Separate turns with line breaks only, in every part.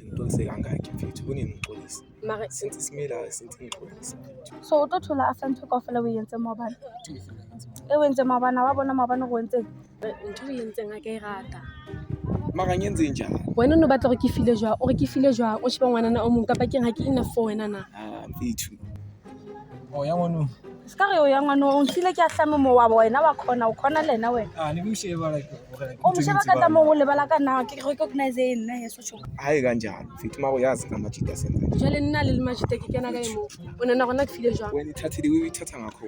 ngixolise kangakhi mfethu kunini ngixolise since isimela since ngixolise
so o tlo thola after ntho kaofela o entseng maobane e o entseng maobane wa bona maobane go entseng
ntho e entseng a ka e rata
mara nyentse njalo
wena o ne batla gore ke file jwang o re ke file jwang o sheba ngwanana o mong kapa keng ga ke enough for wena na
mfethu
ya ngwana
ska re o ya ngwana o ntshile ke a hlame mo wa wena wa khona o khona le wena wena
ne msheba like
o msheba ka tamo go lebala ka na ke recognize nna yeso tsho
hayi kanjalo mfethu mako yazi kamajita senza
jwale nna le majita ke kena ka emo o nana gona ke file jwang
wena ithathile uyithatha ngakho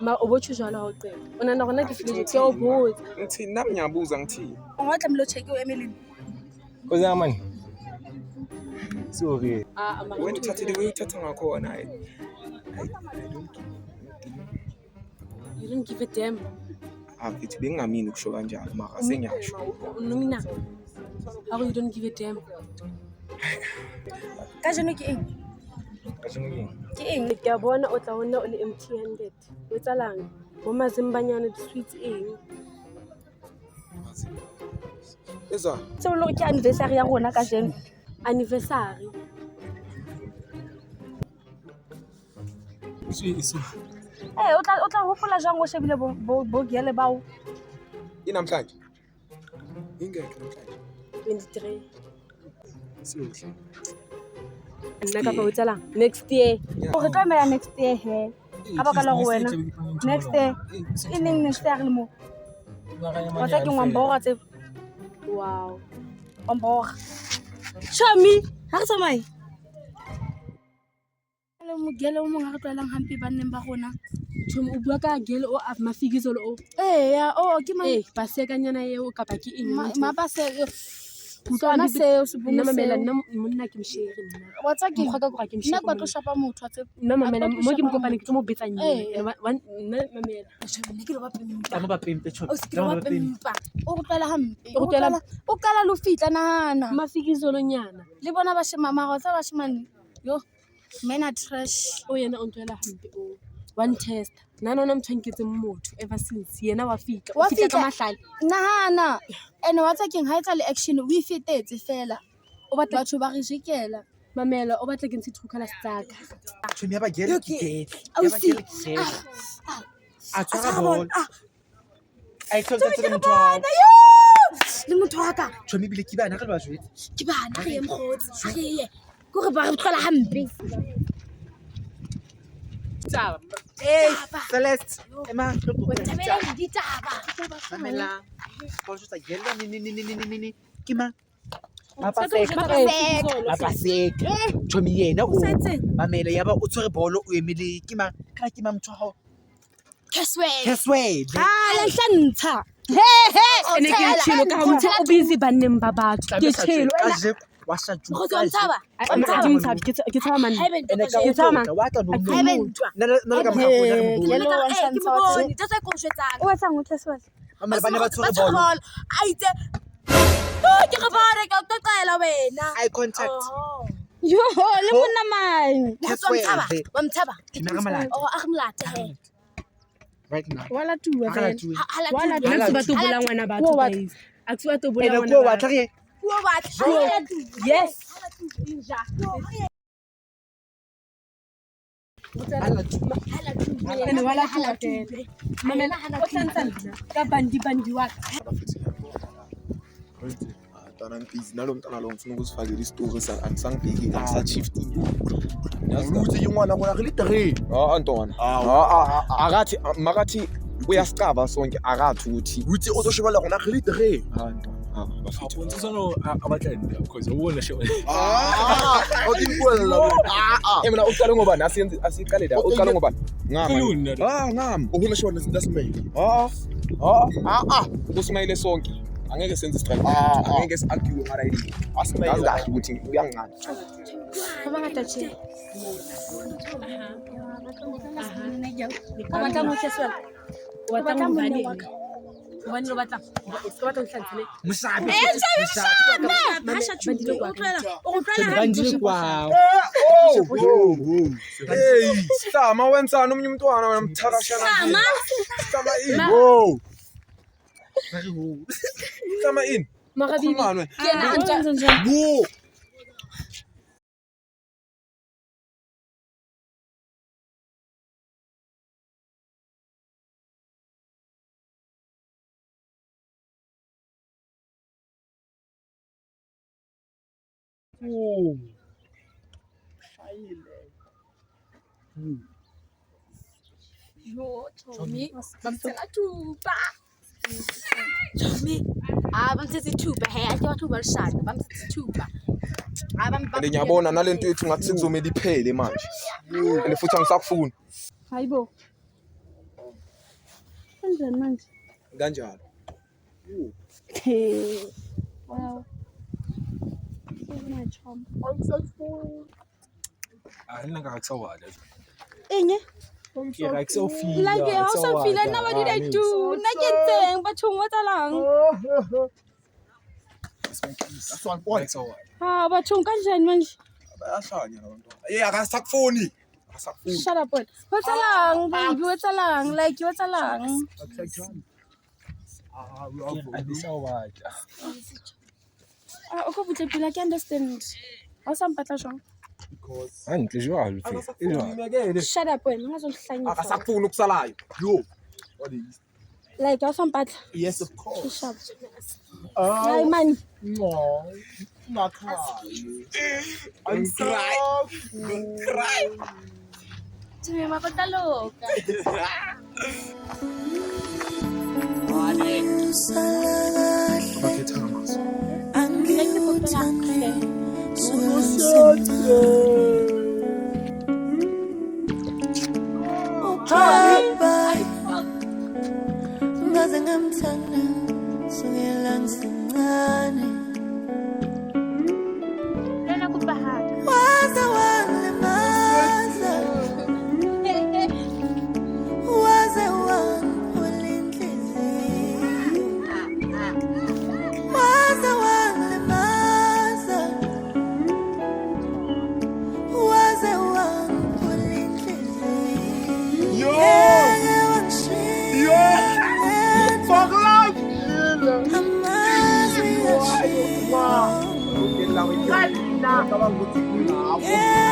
ma o botsho jwala ha o qela o nana gona ke file ke o botsa
ngithi nami ngiyabuza ngithi
o ngwa tlamelo check o Emily
koza mani sorry
wena ithathile uyithatha ngakho na
you don't give a damn
mfethu bengingamini ukusho kanjalo mara sengiyasho
nomina how you don't give a damn
ka jeno ke eng ke eng
ke a bona o tla wona o le empty handed o tsalang mo mazimbanyana di sweets eng
eza
se o lo ke anniversary ya rona ka jeno
anniversary
isu
o tla hopola jang o shebile bo gele bao
inamhlanje ingekho namhlanje
23
siyohle
nna ka pa o tsalang next year
o re tla mela next year he ka baka la go wena next year ineng next year le mo o tla ke ngwambora tse
wow
ngwambora chami ha re tsamaye le mo gele o mong ha re tloelang hampe ba nneng ba gona
tshom o bua ka gele o a mafigizolo o
ya ke ma
ba sekanyana eo kapa ke eng
ma ba se utlwana seo se
nna
bone
mamela nna monna ke mshere nna
wa tsa ke
mokgwa ka gore ke
nna
mshere
kwa tlo shapa motho tse
nna mamela mo ke mokopane ke tlo mo betsa nne nna mamela
ne ke lo ba pempa
tama ba pempe chot
o se ke lo ba pempa o go tlala hampe
O go tlala-
o kala lo fitla nana
mafigizolo nyana
le bona ba shema mara tsa ba shemane yo mena trash
o yena o ntwela hampe o one test nana ona motho nketse motho ever since yena wa fitla o fitla ka mahlale
nahana ene wa tsa keng ha etsa le action o ifetetse fela
o batla
batho ba re jekela
mamela o batla ke ntshe thukala staka
tshone ya ba gele ke gele
ausi
a tsara bol a itshotse
ke
le
re
motho
bana yo le motho wa ka
tshone bile ke bana ga le ba jwetse
ke bana re ye mokgotsi re ye ko re ba re tlala hampe
tsaba
Taba.
Celeste ema
tshabela le ditaba
mamela go tsa gele ni ke ma
Mapaseka.
mapaseka tshone yena o
setseng
mamela ya ba o tshwere bolo o emele ke ma ka ke ma motho wa
Caswell
Caswell
le hlantsha
ene ke tshilo ka motho o busy banneng ba batho ke tshilo
ka wa sa ju
go tsaba
ke tshaba man
ene ka
Ke
o
tsamaya.
tla wa tla no
ha ben
na le ka mogafo ya mo
ke
bolo
lo wa hlantsha
tsa go shwetsang
o batlang o Caswell
mamela ba ne ba tshwere bolo
a itse ke re bana ka qoqela wena
eye contact
yo le monna mai
Caswell
wa mthaba
ke na ga malata
o a mlate he
right now
wala tuwa
Akala
fela
tuwe.
wala
nna
Hala
ke batho bola ngwana batho
Wo batho.
guys a ke batho bola
ene
ngwana
ko wa
batho.
tla re
o batla
Yes.
ala tu
Ene wala tuwa tena. Mamela o tlantsa nna ka bandi wa ka.
Mntwana mbizi nalo mntwana lo ngifuna ukusifakela isitori angisangibhekile angisashifting
ukuthi ingwana kona re le three
ntwana akathi makathi uyasicaba sonke akathi ukuthi
ukuthi o tlo shebella gona re le three
bafethu
bontsana a batla nna because o bona she
o ke ipuella
mina uqale ngoba asiqale la uqale ngoba
Yuna.
ngami
o bona shebella sinta simele
uSmayile sonke angeke senze strike angeke si-argue ngara yini asimayile kahle ukuthi uyangincane
ba ngata tse o batlang o Caswell
O batla
batla
mo
monna
bane
wa ka.
Hobane o batla o ska batla ntlhantshe
mosabe
bandile kwa
Hlama wenzani omunye umntwana wena mthakashana hlama ini hlama ini
Magabi
khulumani
ke na ntse
wo
Yo, Tommy. Bamthatha thuba. Tommy. Bamthatha ithuba. Hey, ake wathuba lishana. Bamthatha ithuba.
And ngiyabona nalento yethu ngathi sekuzomela iphele manje. And futhi angisakufuni.
Hayibo. Kanjani manje?
Kanjalo.
Wow. My chum. Enye?
Like so feel.
Like how so feel now what did I do? Naketseng bathong wa tsalang.
That's one point.
Ha bathong kanjani manje?
Bayahlanya labantu. Eh akasakufuni. Akasakufuni.
Shut up wena. Wa tsalang baby wa tsalang like wa tsalang. Okay butle pila ke understand. Wa sampatla jwang?
Antle jwalo tse.
Shut up wena ngazohlanyisa.
Akasakufuni ukusalayo. Yo. What is?
Like wa sampatla.
Yes, of course.
Shut up. Hayi man.
No. Not cry. I'm crying.
Don't cry.
Tommy, makotaloka.
Okay, Thomas.
Ngaze ngamthanda sungela ngisencane
Lena kubahaka.
waze wangilimaza waze wangiphula inhliziyo waze wangilimaza waze wangiphula inhliziyo ngeke wangishiya
Fuck life.
amazwi ashiya
Okay, now we go.
yeah